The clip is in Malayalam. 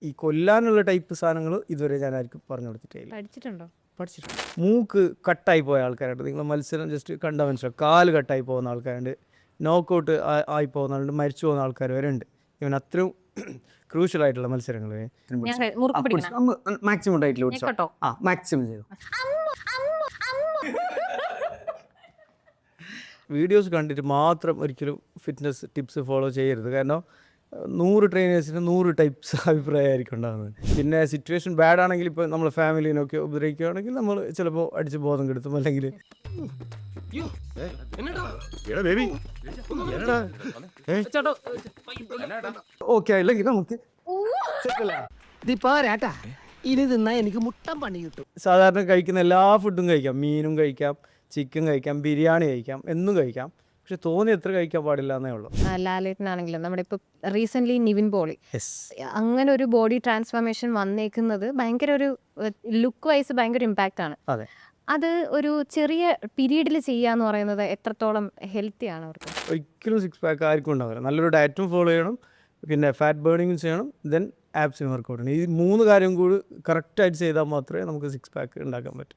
ഈ കൊല്ലാനുള്ള ടൈപ്പ് സാധനങ്ങൾ ഇതുവരെ ഞാൻ ആർക്കും പറഞ്ഞു കൊടുത്തിട്ടില്ല. പഠിച്ചിട്ടുണ്ട്. മൂക്ക് കട്ടായി പോയ ആൾക്കാരുണ്ട്. നിങ്ങൾ മത്സരം ജസ്റ്റ് കണ്ടാൽ മനസ്സിലാവും. കാല് കട്ടായി പോകുന്ന ആൾക്കാരുണ്ട്, നോക്കൗട്ട് ആയി പോകുന്ന ആളുണ്ട്, മരിച്ചു പോകുന്ന ആൾക്കാർ വരെ ഉണ്ട്. ഇവൻ അത്രയും ക്രൂഷ്യൽ ആയിട്ടുള്ള മത്സരങ്ങൾ മാക്സിമം ഡയറ്റിൽ കുടിച്ചോ. മാക്സിമം ചെയ്തു. വീഡിയോസ് കണ്ടിട്ട് മാത്രം ഒരിക്കലും ഫിറ്റ്നസ് ടിപ്സ് ഫോളോ ചെയ്യരുത്. കാരണം 100 ട്രെയിനേഴ്സിന് 100 ടൈപ്സ് അഭിപ്രായമായിരിക്കും ഉണ്ടാകുന്നത്. പിന്നെ സിറ്റുവേഷൻ ബാഡ് ആണെങ്കിൽ, ഇപ്പോൾ നമ്മൾ ഫാമിലിനൊക്കെ ഉപദ്രവിക്കുകയാണെങ്കിൽ നമ്മൾ ചിലപ്പോൾ അടിച്ച് ബോധം കെടുത്തും. അല്ലെങ്കിൽ ഓക്കെ അല്ലെങ്കിൽ നമുക്ക് ഇനി തിന്നാ എനിക്ക് മുട്ടം പണി കിട്ടും. സാധാരണ കഴിക്കുന്ന എല്ലാ ഫുഡും കഴിക്കാം. മീനും കഴിക്കാം, ചിക്കൻ കഴിക്കാം, ബിരിയാണി കഴിക്കാം, എന്നും കഴിക്കാം. പക്ഷെ തോന്നി എത്ര കഴിക്കാൻ പാടില്ല എന്നേ ഉള്ളൂ. ലാലേട്ടനാണെങ്കിലും നമ്മുടെ ഇപ്പോൾ റീസെൻ്റ്ലി നിവിൻ പോളി, അങ്ങനെ ഒരു ബോഡി ട്രാൻസ്ഫോർമേഷൻ വന്നേക്കുന്നത് ഭയങ്കര ഒരു ലുക്ക് വൈസ് ഭയങ്കര ഇമ്പാക്റ്റ് ആണ്. അതെ, അത് ഒരു ചെറിയ പീരീഡിൽ ചെയ്യാന്ന് പറയുന്നത് എത്രത്തോളം ഹെൽത്തി ആണ് അവർക്ക്? ഒരിക്കലും സിക്സ് പാക്ക് ആർക്കും ഉണ്ടാവില്ല. നല്ലൊരു ഡയറ്റും ഫോളോ ചെയ്യണം, പിന്നെ ഫാറ്റ് ബേണിങ്ങും ചെയ്യണം, ദെൻ ആപ്സിന് വർക്കൗട്ട് ചെയ്യണം. ഈ 3 കാര്യം കൂടി കറക്റ്റായിട്ട് ചെയ്താൽ മാത്രമേ നമുക്ക് സിക്സ് പാക്ക് ഉണ്ടാക്കാൻ പറ്റൂ.